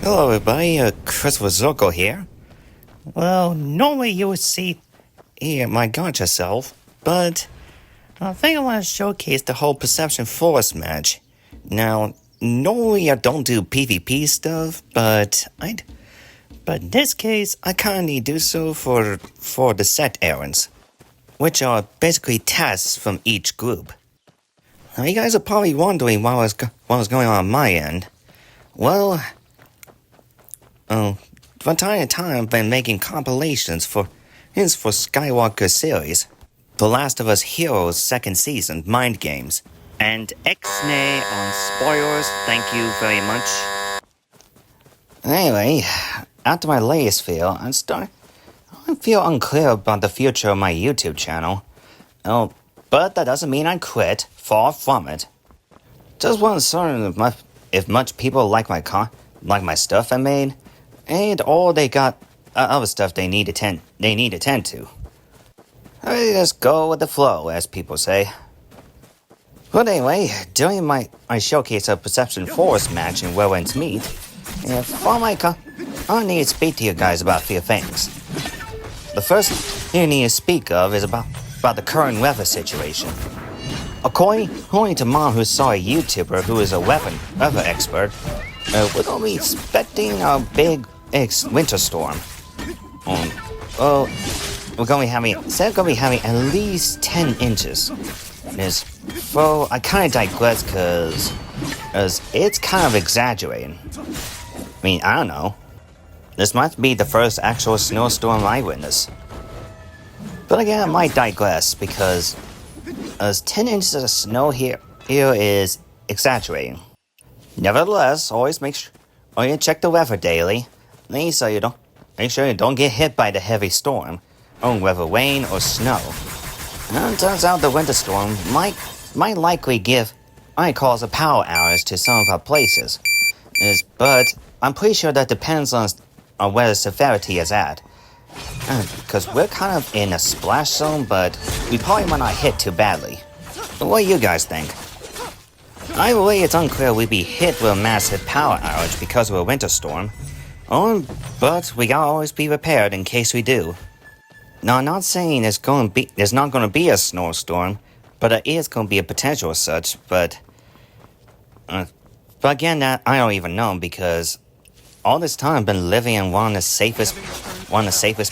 Hello everybody, Christopher Zirkle here. Well, normally you would see my gotcha self, but I think I want to showcase the whole Perception Force match. Now, normally I don't do PvP stuff, but in this case, I kinda need to do so for the set errands, which are basically tasks from each group. Now, you guys are probably wondering what was going on my end. Well, from time to time, I've been making compilations for Skywalker series, The Last of Us Heroes second season, Mind Games, and X-Nay on spoilers, thank you very much. Anyway, after my latest video, I feel unclear about the future of my YouTube channel. Oh, but that doesn't mean I quit, far from it. Just wasn't certain if much people like my stuff I made, and all they got other stuff they need to tend to. I just go with the flow, as people say. But anyway, during my showcase of Perception Force match in Wellens Meet, I need to speak to you guys about a few things. The first thing I need to speak of is about the current weather situation. According to Mom, who saw a YouTuber who is a weather expert, we're going to be expecting a big winter storm. We're going to be having at least 10 inches. Well, I kind of digress because it's kind of exaggerating. I mean, I don't know. This might be the first actual snowstorm I witnessed. But again, I might digress because 10 inches of snow here is exaggerating. Nevertheless, always check the weather daily. Make sure you don't get hit by the heavy storm, or whether rain or snow. And it turns out the winter storm might cause a power outage to some of our places. But I'm pretty sure that depends on where the severity is at. Because we're kind of in a splash zone, but we probably might not hit too badly. What do you guys think? Either way, it's unclear we'd be hit with a massive power outage because of a winter storm. But we gotta always be prepared in case we do. Now, I'm not saying there's not gonna be a snowstorm, but there is gonna be a potential as such. But again, that I don't even know because all this time I've been living in one of the safest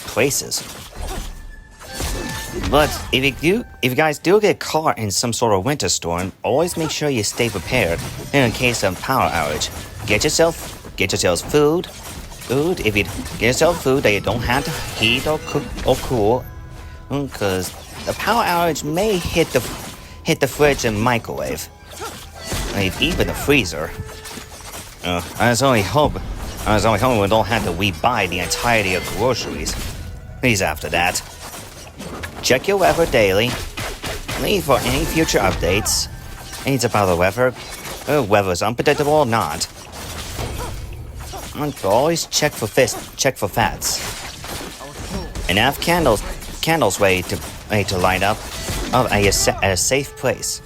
places. But if you guys do get caught in some sort of winter storm, always make sure you stay prepared in case of power outage. Get yourself food. If you get yourself food that you don't have to heat or cook or cool, because the power outage may hit the fridge and microwave, even the freezer. I was only hoping we don't have to rebuy the entirety of groceries. Please, after that. Check your weather daily. Leave for any future updates. It's about the weather. Whether it's unpredictable or not. And always check for fats. And have candles ready to light up at a safe place.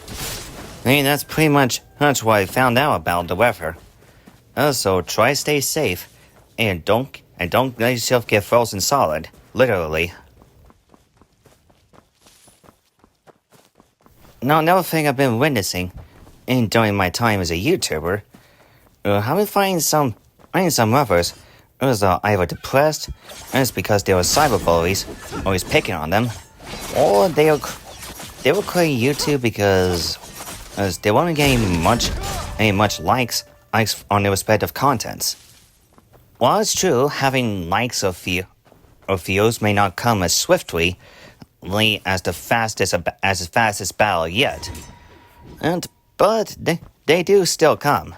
I mean, that's pretty much what I found out about the weather. So try to stay safe and don't let yourself get frozen solid, literally. Now, another thing I've been witnessing during my time as a YouTuber, I've been finding some others who's either depressed, and it's because they were cyberbullies, always picking on them, or they were quitting YouTube because they weren't getting much likes on their respective contents. While it's true, having likes or views may not come as swiftly as the fastest battle yet, but they do still come.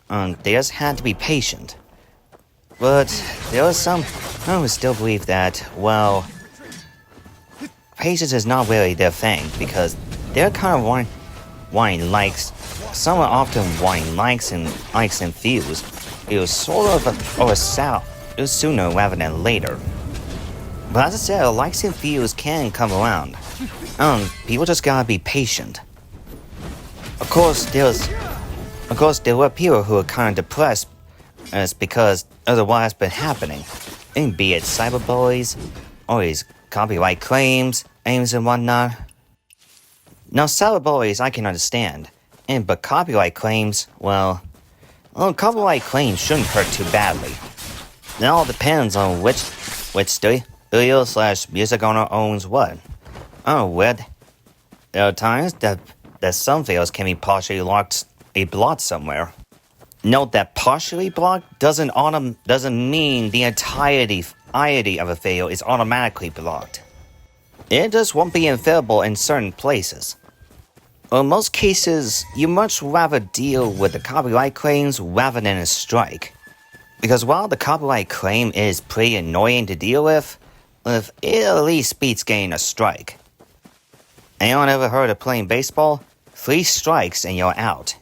They just had to be patient. But there are some who still believe that, well, patience is not really their thing because they're kind of wanting likes. Some are often wanting likes and views. It was sort of it was sooner rather than later. But as I said, likes and views can come around. People just gotta be patient. Of course, there were people who were kind of depressed It's because of what has been happening, and be it cyberbullies, or his copyright claims, aims and whatnot. Now cyberbullies I can understand, but copyright claims, well, copyright claims shouldn't hurt too badly. It all depends on which studio/music owner owns what. There are times that some videos can be partially blocked somewhere. Note that partially blocked doesn't mean the entirety of a video is automatically blocked. It just won't be available in certain places. In most cases, you much rather deal with the copyright claims rather than a strike. Because while the copyright claim is pretty annoying to deal with, it at least beats getting a strike. Anyone ever heard of playing baseball? 3 strikes and you're out.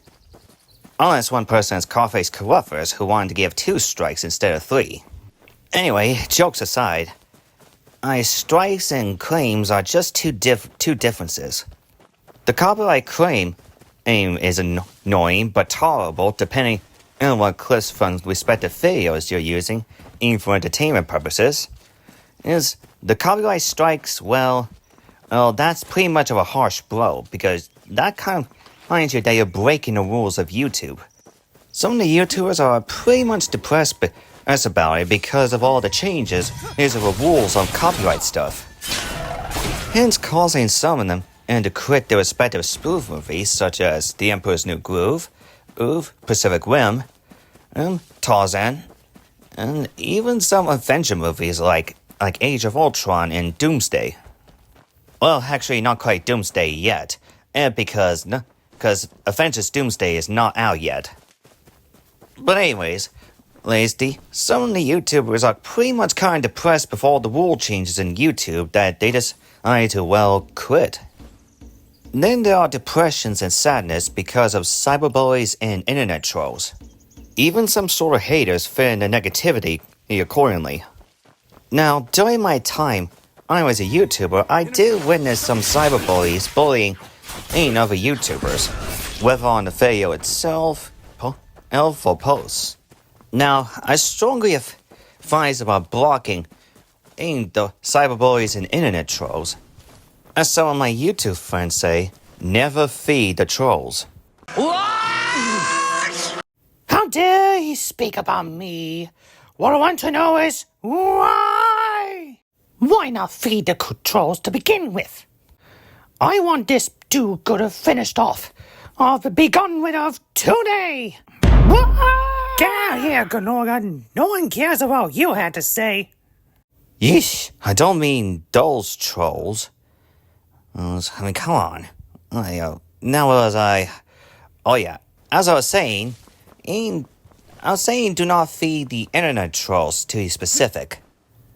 Unless one person is Carface Carruthers who wanted to give 2 strikes instead of 3. Anyway, jokes aside, strikes and claims are just two differences. The copyright claim is annoying but tolerable depending on what clips from respective videos you're using, even for entertainment purposes. Is the copyright strikes, well, that's pretty much of a harsh blow because that kind of reminds you that you're breaking the rules of YouTube. Some of the YouTubers are pretty much depressed about it because of all the changes to the rules on copyright stuff. Hence causing some of them to quit their respective spoof movies such as The Emperor's New Groove, Pacific Rim, Tarzan, and even some Avenger movies like Age of Ultron and Doomsday. Well, actually not quite Doomsday yet, because Avengers Doomsday is not out yet. But anyways, some of the YouTubers are pretty much kind of depressed before all the rule changes in YouTube that they decided to, quit. Then there are depressions and sadness because of cyberbullies and internet trolls. Even some sort of haters fit in the negativity accordingly. Now, during my time I was a YouTuber, I did witness some cyberbullies bullying other YouTubers, whether on the video itself or posts. Now, I strongly advise about blocking the cyberbullies and internet trolls. As some of my YouTube friends say, never feed the trolls. What? How dare you speak about me? What I want to know is why? Why not feed the trolls to begin with? I want this do-gooder finished off, or be gone rid of today. What? Get out here, Gnorga. No one cares about what you had to say. Yeesh, I don't mean those trolls. Come on. As I was saying, do not feed the internet trolls to be specific.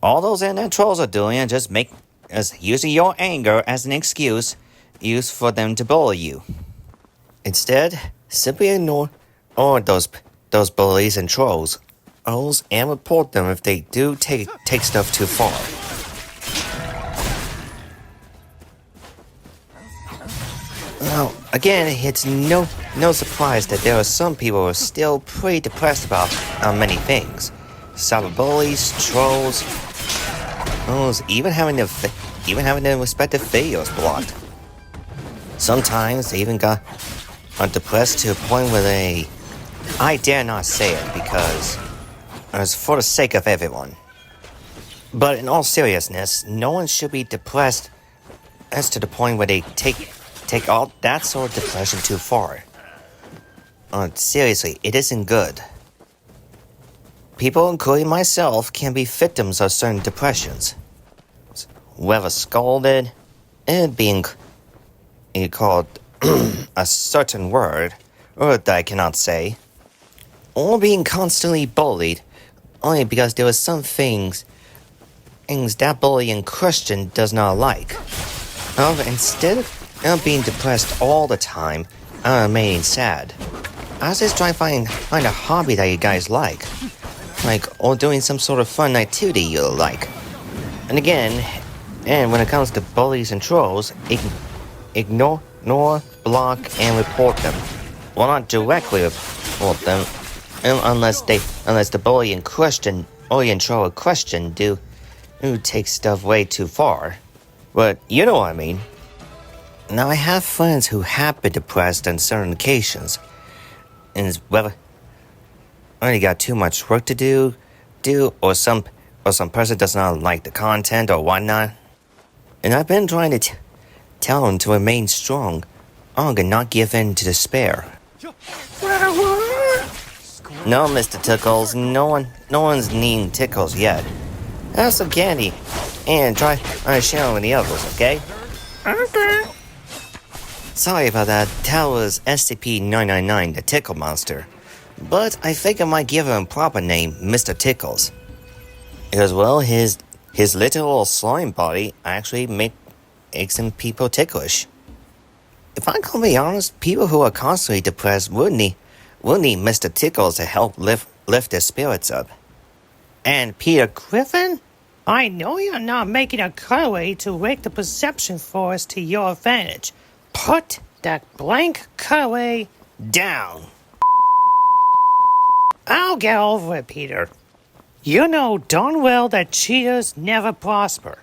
All those internet trolls are doing is using your anger as an excuse used for them to bully you. Instead, simply ignore all those bullies and trolls and report them if they do take stuff too far. Now, again, it's no surprise that there are some people who are still pretty depressed about many things. Cyberbullies, trolls, even having their respective videos blocked. Sometimes they even got depressed to a point where I dare not say it because it's for the sake of everyone. But in all seriousness, no one should be depressed as to the point where they take all that sort of depression too far. Seriously, it isn't good. People, including myself, can be victims of certain depressions. Whether scolded, and being called a certain word, or that I cannot say, or being constantly bullied, only because there are some things that bullying Christian does not like. However, instead of being depressed all the time and remaining sad, I was just trying to find a hobby that you guys like, or doing some sort of fun activity you like. And when it comes to bullies and trolls, ignore, block, and report them. Well, not directly report them, unless Unless the bully in question, or in troll in question, do take stuff way too far. But you know what I mean. Now I have friends who have been depressed on certain occasions, and whether only got too much work to do, or some person does not like the content or whatnot. And I've been trying to tell them to remain strong, and not give in to despair. No, Mr. Tickles, no one's needing tickles yet. Have some candy, and try sharing with the others, okay? Okay. Sorry about that. That was SCP-999, the Tickle Monster. But I think I might give him a proper name, Mr. Tickles. Because, well, his literal slime body actually makes him people ticklish. If I'm gonna be honest, people who are constantly depressed would need Mr. Tickles to help lift their spirits up. And Peter Griffin? I know you're not making a cutaway to rig the perception forest to your advantage. Put that blank cutaway Down! I'll get over it, Peter. You know darn well that cheaters never prosper.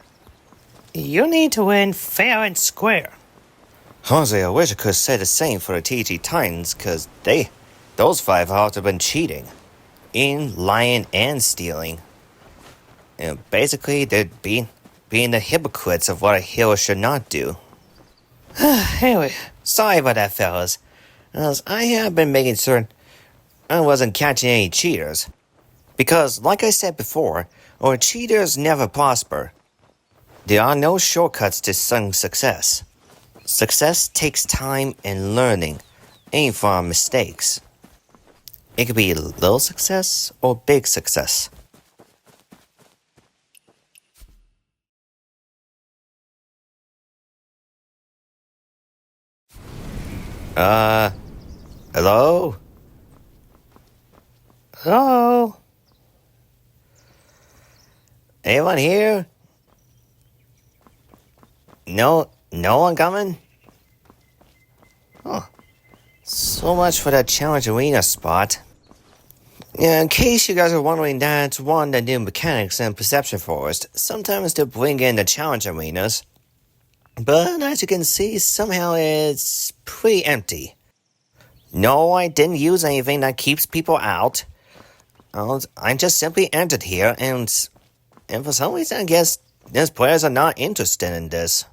You need to win fair and square. Honestly, I wish I could say the same for the TG Titans, cause those 5 hearts have been cheating. Lying, and stealing. And basically, they're being the hypocrites of what a hero should not do. Anyway, Sorry about that, fellas. As I have been making certain I wasn't catching any cheaters. Because, like I said before, our cheaters never prosper. There are no shortcuts to some success. Success takes time and learning, ain't from mistakes. It could be little success or big success. Hello? hello? Anyone here? No one coming? Oh, so much for that challenge arena spot. Yeah, in case you guys are wondering, that's one of the new mechanics in Perception Forest. Sometimes they bring in the challenge arenas. But as you can see, somehow it's pretty empty. No, I didn't use anything that keeps people out. I just simply entered here, and for some reason, I guess these players are not interested in this.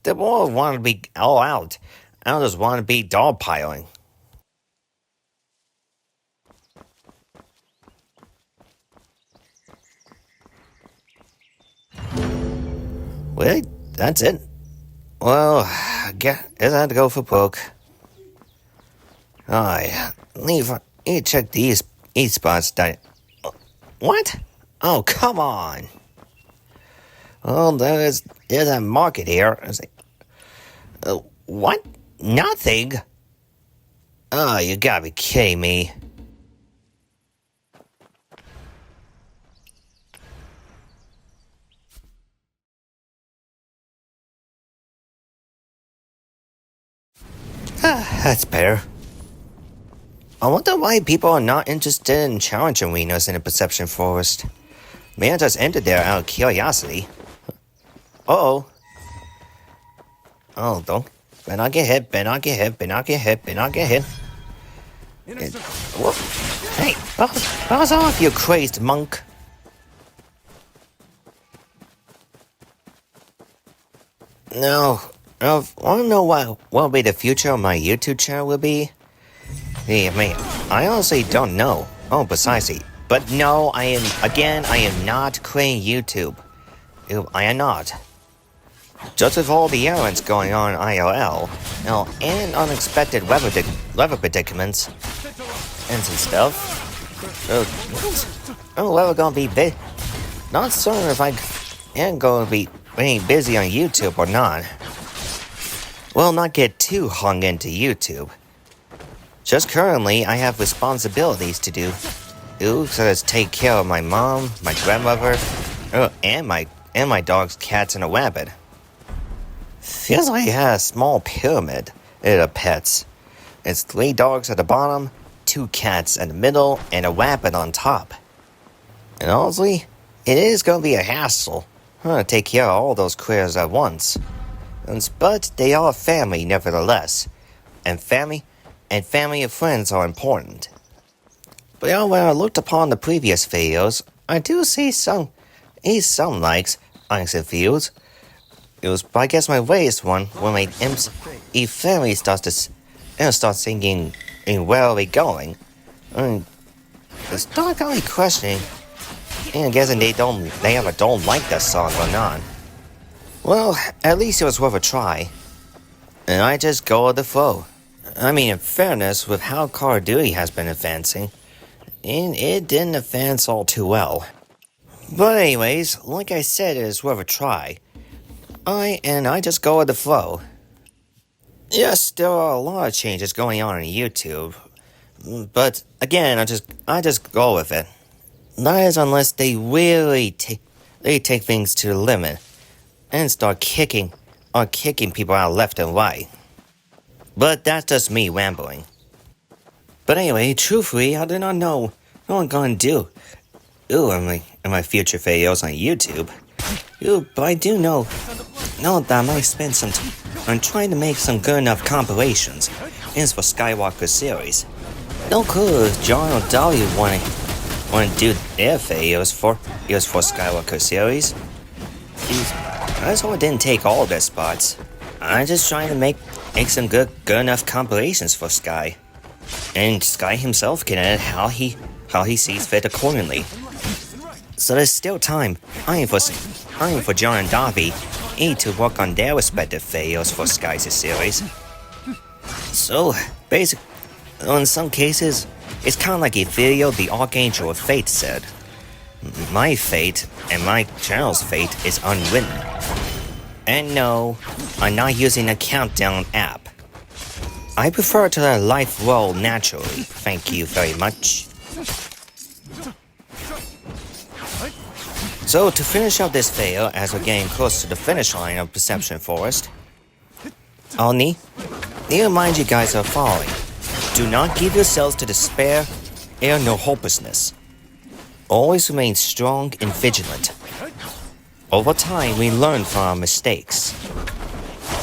They more want to be all out. Others want to be dogpiling. Really? That's it? Well, I guess I have to go for poke. I need to check these spots. What? Oh, come on. Well, there's a market here. What? Nothing? Oh, you gotta be kidding me. That's better. I wonder why people are not interested in challenge arenas in the Perception Forest. May I just entered there out of curiosity. Uh-oh. Oh, don't. Better not get hit, better not get hit, better not get hit, better not get hit. Whoa. Hey, buzz off, you crazed monk. No. I want to know what will be the future of my YouTube channel will be? Yeah, man, I honestly don't know. Oh, precisely. But no, I am not quitting YouTube. I am not. Just with all the errands going on in IRL, and unexpected weather predicaments, and some stuff. Weather gonna be big. Not certain if I am gonna be being busy on YouTube or not. Well, not get too hung into YouTube. Just currently, I have responsibilities to do. Such as take care of my mom, my grandmother, and my dog's cats and a rabbit. Feels like it has a small pyramid of pets. It's 3 dogs at the bottom, 2 cats in the middle and a weapon on top. And honestly, it is gonna be a hassle. I'm gonna take care of all those critters at once. But they are family nevertheless. And family and friends are important. But when I looked upon the previous videos, I do see some likes, and views. It was, I guess, my latest one when my family starts thinking, where are we going? I start kind of questioning, and guessing they ever don't like that song or not. Well, at least it was worth a try. And I just go with the flow. I mean, in fairness, with how Call of Duty has been advancing, and it didn't advance all too well. But anyways, like I said, it is worth a try. I just go with the flow. Yes, there are a lot of changes going on YouTube, but again, I just go with it. That is, unless they really take things to the limit and start kicking people out left and right. But that's just me rambling. But anyway, truthfully, I do not know what I'm gonna do. In my future videos on YouTube. But I do know that I might spend some time on trying to make some good enough compilations ends for Skywalker series. No clue if John or Dolly want to do their videos for Skywalker series. That's why I didn't take all their spots. I'm just trying to make some good enough compilations for Sky. And Sky himself can edit how he sees fit accordingly. So there's still time. I am for John and Darby to work on their respective videos for Sky's series. So basically, in some cases, it's kind of like a video the Archangel of Fate said. My fate and my channel's fate is unwritten. And no, I'm not using a countdown app. I prefer to let life roll naturally. Thank you very much. So to finish up this video, as we're getting close to the finish line of Perception Forest, I'll need to remind you guys of the following. Do not give yourselves to despair or no hopelessness. Always remain strong and vigilant. Over time, we learn from our mistakes.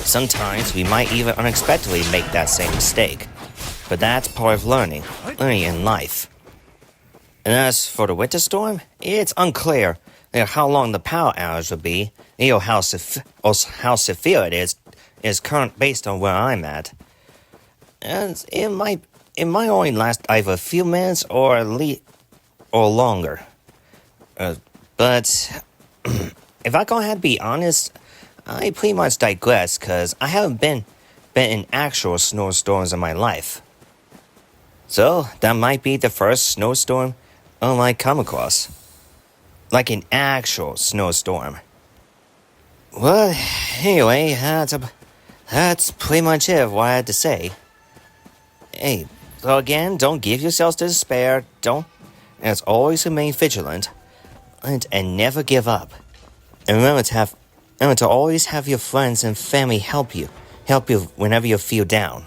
Sometimes we might even unexpectedly make that same mistake, but that's part of learning in life. And as for the winter storm, it's unclear how long the power outage will be, how severe it is current based on where I'm at. And it might only last either a few minutes or longer. But if I gonna have to be honest, I pretty much digress because I haven't been in actual snowstorms in my life. So that might be the first snowstorm I might come across. Like an actual snowstorm. Well, anyway, that's pretty much it of what I had to say. Hey, so again, don't give yourselves to despair. As always, remain vigilant, and never give up. And remember to always have your friends and family help you whenever you feel down.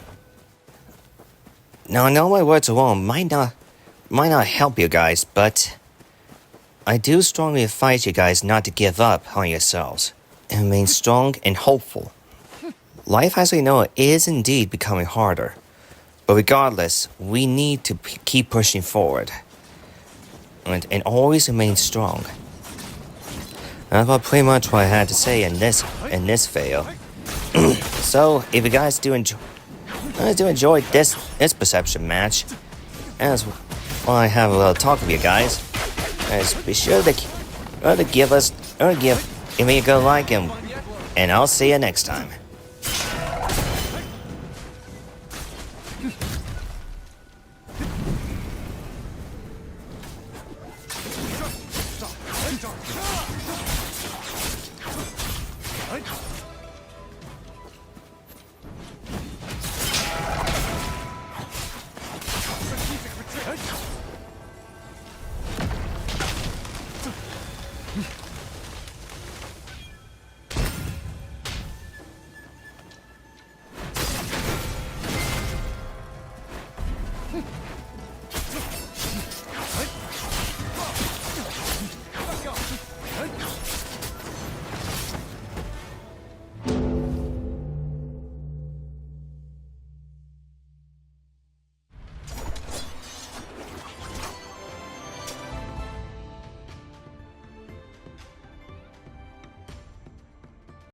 Now, I know my words alone might not help you guys, but I do strongly advise you guys not to give up on yourselves and remain strong and hopeful. Life as we know it is indeed becoming harder, but regardless, we need to keep pushing forward and always remain strong. That's pretty much what I had to say in this video. So, if you guys do enjoy this perception match, as well, I have a little talk with you guys. Be sure to give me a good like, and I'll see you next time.